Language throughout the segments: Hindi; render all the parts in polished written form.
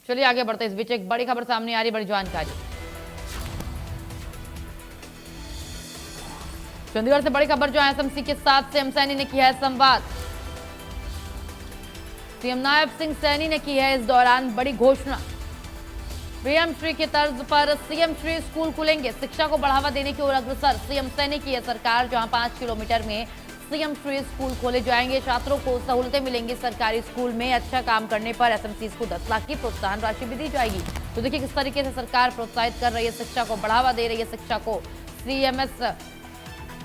चलिए आगे बढ़ते, इस बीच एक बड़ी खबर सामने आ रही, बड़ी जानकारी। चंडीगढ़ से बड़ी खबर जो एसएमसी के साथ सीएम सैनी ने किया है संवाद। सीएम नायब सिंह सैनी ने की है इस दौरान बड़ी घोषणा। पीएम श्री की तर्ज पर सीएम श्री स्कूल खुलेंगे, शिक्षा को बढ़ावा देने की ओर अग्रसर सीएम सैनी की है सरकार, जहां 5 किलोमीटर में सीएम श्री स्कूल खोले जाएंगे। छात्रों को सहूलतें मिलेंगी। सरकारी स्कूल में अच्छा काम करने पर एसएमसी को 10 लाख की प्रोत्साहन राशि भी दी जाएगी। तो देखिए किस तरीके से सरकार प्रोत्साहित कर रही है, शिक्षा को बढ़ावा दे रही है, शिक्षा को।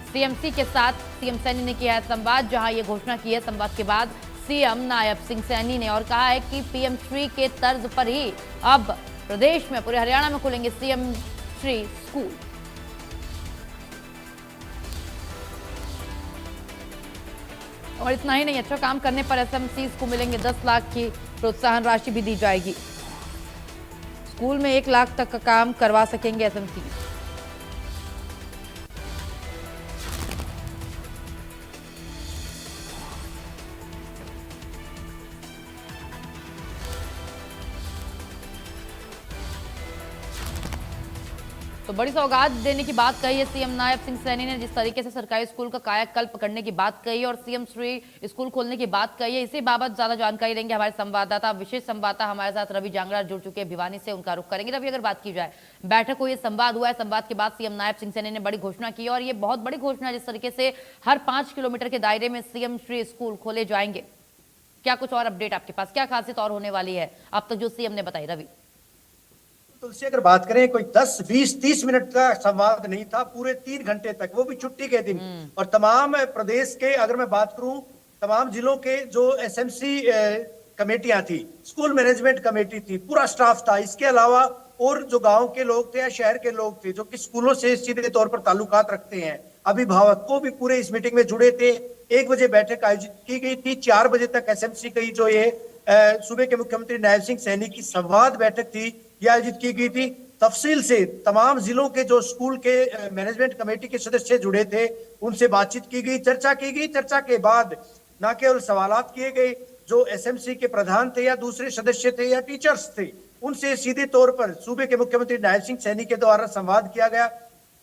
सीएमसी के साथ सीएम सैनी ने किया है संवाद, जहां ये घोषणा की है। संवाद के बाद सीएम नायब सिंह सैनी ने और कहा है कि पीएम श्री के तर्ज पर ही अब प्रदेश में, पूरे हरियाणा में खुलेंगे सीएम श्री स्कूल। और इतना ही नहीं, अच्छा काम करने पर एसएमसी को मिलेंगे 10 लाख की प्रोत्साहन राशि भी दी जाएगी। स्कूल में 1 लाख तक का काम करवा सकेंगे एसएमसी। तो बड़ी सौगात देने की बात कही है सीएम नायब सिंह सैनी ने। जिस तरीके से सरकारी स्कूल का कायाकल्प करने की बात कही है और सीएम श्री स्कूल खोलने की बात कही है, इसी बाबत ज्यादा जानकारी देंगे हमारे संवाददाता, विशेष संवाददाता हमारे साथ रवि जांगड़ा जुड़ चुके हैं भिवानी से, उनका रुख करेंगे। रवि, अगर बात की जाए, बैठक हुई, संवाद हुआ है, संवाद के बाद सीएम नायब सिंह सैनी ने बड़ी घोषणा की और ये बहुत बड़ी घोषणा, जिस तरीके से हर 5 किलोमीटर के दायरे में सीएम श्री स्कूल खोले जाएंगे। क्या कुछ और अपडेट आपके पास, क्या खासियत और होने वाली है अब तक जो सीएम ने बताई? रवि, तुलसी, अगर बात करें, कोई 10, 20, 30 मिनट का संवाद नहीं था, पूरे 3 घंटे तक, वो भी छुट्टी के दिन। और तमाम प्रदेश के, अगर मैं बात करूं, तमाम जिलों के जो एसएमसी कमेटियां थी, स्कूल मैनेजमेंट कमेटी थी, पूरा स्टाफ था। इसके अलावा और जो गांव के लोग थे या शहर के लोग थे जो कि स्कूलों से सीधे तौर पर ताल्लुकात रखते हैं, अभिभावक, वो भी पूरे इस मीटिंग में जुड़े थे। 1 बजे बैठक आयोजित की गई थी, 4 बजे तक एसएमसी की जो ये सूबे के मुख्यमंत्री नायब सिंह सैनी की संवाद बैठक थी, यह आयोजित की गई थी। तफसील से तमाम जिलों के जो स्कूल के मैनेजमेंट कमेटी के सदस्य जुड़े थे, उनसे बातचीत की गई, चर्चा की गई। चर्चा के बाद न केवल सवालात किए गए, जो एसएमसी के प्रधान थे या दूसरे सदस्य थे या टीचर्स थे, उनसे सीधे तौर पर सूबे के मुख्यमंत्री नायब सिंह सैनी के द्वारा संवाद किया गया,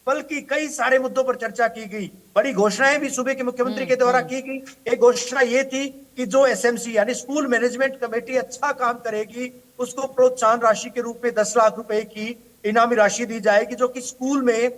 बल्कि कई सारे मुद्दों पर चर्चा की गई। बड़ी घोषणाएं भी सूबे के मुख्यमंत्री के द्वारा की गई। एक घोषणा ये थी कि जो एसएमसी यानी स्कूल मैनेजमेंट कमेटी अच्छा काम करेगी, उसको प्रोत्साहन राशि के रूप में 10 लाख रुपए की इनामी राशि दी जाएगी, जो कि स्कूल में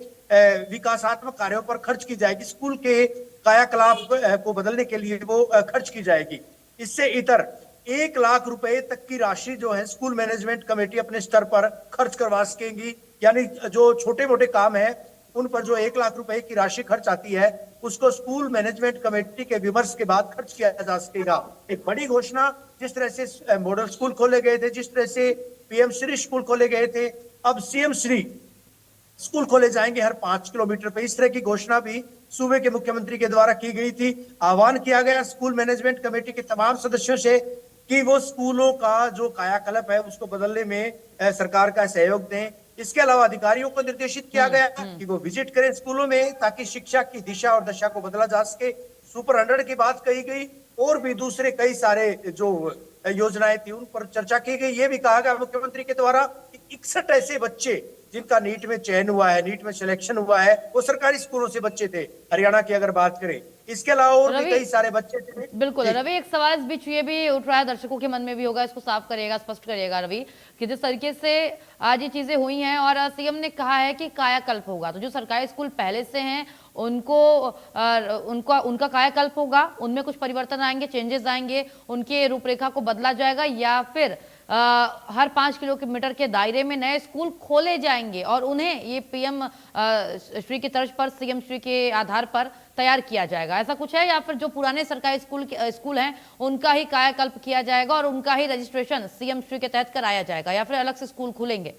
विकासात्मक कार्यों पर खर्च की जाएगी, स्कूल के कायाकलाप को बदलने के लिए वो खर्च की जाएगी। इससे इतर 1 लाख रुपए तक की राशि जो है स्कूल मैनेजमेंट कमेटी अपने स्तर पर खर्च करवा सकेंगी। यानी जो छोटे मोटे काम है उन पर जो 1 लाख रुपए की राशि खर्च आती है, उसको स्कूल मैनेजमेंट कमेटी के विमर्श के बाद खर्च किया जा सकेगा। एक बड़ी घोषणा। जिस तरह से मॉडल स्कूल खोले गए थे, जिस तरह से पीएम श्री स्कूल खोले गए थे, अब सीएम श्री स्कूल खोले जाएंगे हर 5 किलोमीटर पे। इस तरह की घोषणा भी सूबे के मुख्यमंत्री के द्वारा की गई थी। आह्वान किया गया स्कूल मैनेजमेंट कमेटी के तमाम सदस्यों से कि वो स्कूलों का जो कायाकल्प है उसको बदलने में सरकार का सहयोग दें। इसके अलावा अधिकारियों को निर्देशित किया गया कि वो विजिट करें स्कूलों में, ताकि शिक्षा की दिशा और दशा को बदला जा सके। सुपर 100 की बात कही गई और भी दूसरे कई सारे जो योजनाएं थी उन पर चर्चा की गई। ये भी कहा गया मुख्यमंत्री के द्वारा कि 61 ऐसे बच्चे जिनका नीट में चयन हुआ है, नीट में सिलेक्शन हुआ है, वो सरकारी स्कूलों से बच्चे थे, हरियाणा की अगर बात करें। इसके अलावा और भी कई सारे बच्चे थे। बिल्कुल रवि, एक सवाल इस बीच ये भी उठ रहा है, दर्शकों के मन में भी होगा, इसको साफ करिएगा, स्पष्ट करिएगा रवि, कि जिस तरीके से आज ये चीजें हुई हैं और सीएम ने कहा है कि कायाकल्प होगा, तो जो सरकारी स्कूल पहले से हैं उनका कायाकल्प होगा, उनमें कुछ परिवर्तन आएंगे, चेंजेस आएंगे, उनके रूपरेखा को बदला जाएगा, या फिर हर 5 किलोमीटर के दायरे में नए स्कूल खोले जाएंगे और उन्हें ये पीएम श्री की तर्ज पर, सीएम श्री के आधार पर तैयार किया जाएगा, ऐसा कुछ है? या फिर जो पुराने सरकारी स्कूल हैं उनका ही कायाकल्प किया जाएगा और उनका ही रजिस्ट्रेशन सीएम श्री के तहत कराया जाएगा, या फिर अलग से स्कूल खुलेंगे?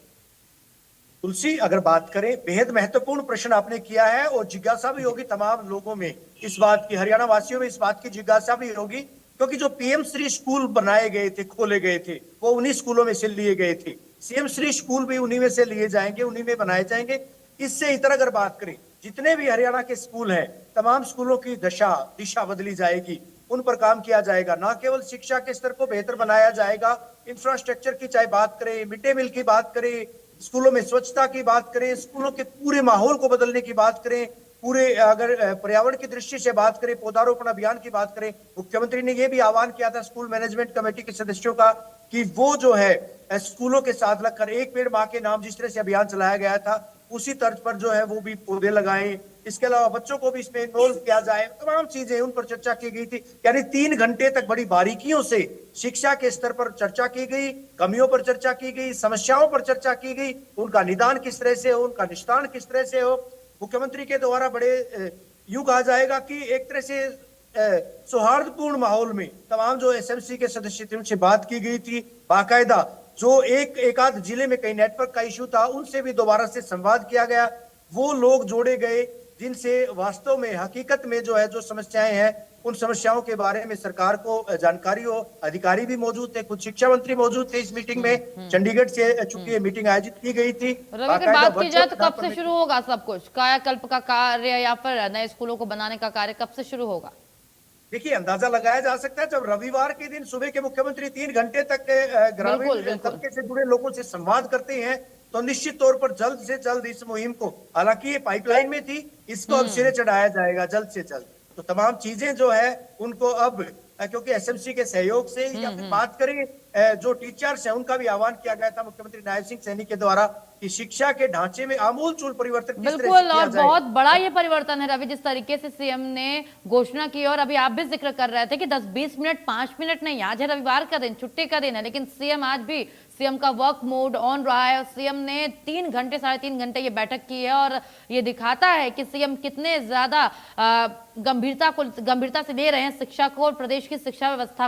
तुलसी, अगर बात करें, बेहद महत्वपूर्ण प्रश्न आपने किया है और जिज्ञासा भी होगी तमाम लोगों में इस बात की, हरियाणा वासियों में इस बात की जिज्ञासा भी होगी, क्योंकि जो पीएम श्री स्कूल बनाए गए थे, खोले गए थे, वो उन्हीं स्कूलों में से लिए गए थे। सीएम श्री स्कूल भी उन्हीं में से लिए जाएंगे, उन्हीं में बनाए जाएंगे। इससे इतर अगर बात करें, जितने भी हरियाणा के स्कूल हैं, तमाम स्कूलों की दिशा बदली जाएगी। उन पर काम किया जाएगा। न केवल शिक्षा के स्तर को बेहतर बनाया जाएगा, इंफ्रास्ट्रक्चर की चाहे बात करें, मिड डे मील की बात करें, स्कूलों में स्वच्छता की बात करें, स्कूलों के पूरे माहौल को बदलने की बात करें, पूरे अगर पर्यावरण की दृष्टि से बात करें, पौधारोपण अभियान की बात करें, मुख्यमंत्री ने यह भी आह्वान किया था स्कूल मैनेजमेंट कमेटी के सदस्यों का कि वो जो है स्कूलों के साथ लगकर एक पेड़ मां के नाम जिस तरह से अभियान चलाया गया था उसी तर्ज पर जो है वो भी पौधे लगाएं। इसके अलावा बच्चों को भी इसमें इन्वॉल्व किया जाए, तमाम चीजें उन पर चर्चा की गई थी। यानी 3 घंटे तक बड़ी बारीकियों से शिक्षा के स्तर पर चर्चा की गई, कमियों पर चर्चा की गई, समस्याओं पर चर्चा की गई, उनका निदान किस तरह से हो, उनका निष्ठान किस तरह से हो। मुख्यमंत्री के द्वारा बड़े यूं कहा जाएगा कि एक तरह से सौहार्दपूर्ण माहौल में तमाम जो एसएमसी के सदस्य थे उनसे बात की गई थी। बाकायदा जो एक आध जिले में कई नेटवर्क का इशू था उनसे भी दोबारा से संवाद किया गया, वो लोग जोड़े गए जिनसे वास्तव में हकीकत में जो है जो समस्याएं हैं उन समस्याओं के बारे में सरकार को जानकारी हो। अधिकारी भी मौजूद थे, कुछ शिक्षा मंत्री मौजूद थे इस मीटिंग में, चंडीगढ़ से चूंकि ये मीटिंग आयोजित की गई थी। रवि, अगर बात की जाए तो कब से शुरू होगा सब कुछ, कायाकल्प का कार्य या फिर नए स्कूलों को बनाने का कार्य कब से शुरू होगा? देखिए, अंदाजा लगाया जा सकता है जब रविवार के दिन सुबह के मुख्यमंत्री 3 घंटे तक ग्रामीण तबके से जुड़े लोगों से संवाद करते हैं तो निश्चित तौर पर जल्द से जल्द इस मुहिम को, हालांकि ये पाइपलाइन में थी, इसको अब सिरे चढ़ाया जाएगा जल्द से जल्द। तो तमाम चीजें जो है उनको अब क्योंकि एसएमसी के सहयोग से या फिर बात करें जो टीचर्स हैं उनका भी आह्वान किया गया था मुख्यमंत्री नायब सिंह सैनी के द्वारा कि शिक्षा के ढांचे में आमूलचूल परिवर्तन किस तरह से बिल्कुल, किया और जाए। बहुत बड़ा ये परिवर्तन है रवि, जिस तरीके से सीएम ने घोषणा की। और अभी आप भी जिक्र कर रहे थे कि 10-20 मिनट 5 मिनट नहीं, आज है रविवार का दिन, छुट्टी का दिन है, लेकिन सीएम आज भी सीएम का वर्क मोड ऑन रहा है और सीएम ने 3 घंटे 3.5 घंटे ये बैठक की है। और ये दिखाता है कि सीएम कितने ज्यादा गंभीरता से ले रहे हैं शिक्षा को और प्रदेश की शिक्षा व्यवस्था को।